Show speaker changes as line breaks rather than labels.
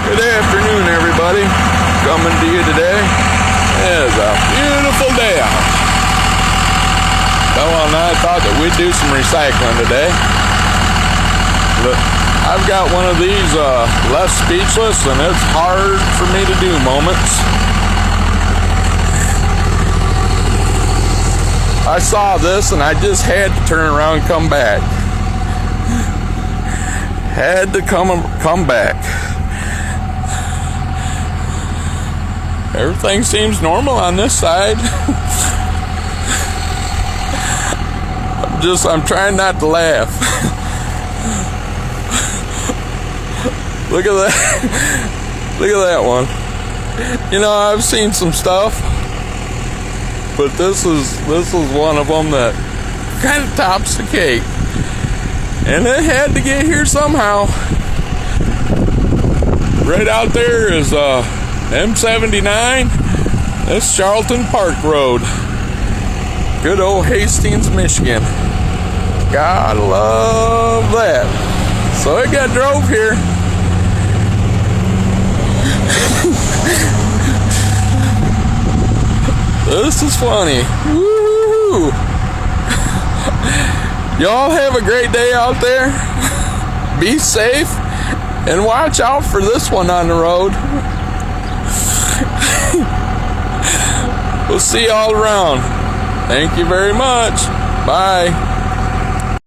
Good afternoon, everybody. Coming to you today. It is a beautiful day out. Bella and I thought that we'd do some recycling today. Look, I've got one of these left speechless and it's hard for me to do moments. I saw this and I just had to turn around and come back. Had to come back. Everything seems normal on this side. I'm trying not to laugh. Look at that. Look at that one. You know, I've seen some stuff, but this is one of them that kind of tops the cake. And it had to get here somehow. Right out there is M79. That's Charlton Park Road. Good old Hastings, Michigan. Gotta love that. So it got drove here. This is funny. Woo! Y'all have a great day out there. Be safe and watch out for this one on the road. We'll see you all around. Thank you very much. Bye.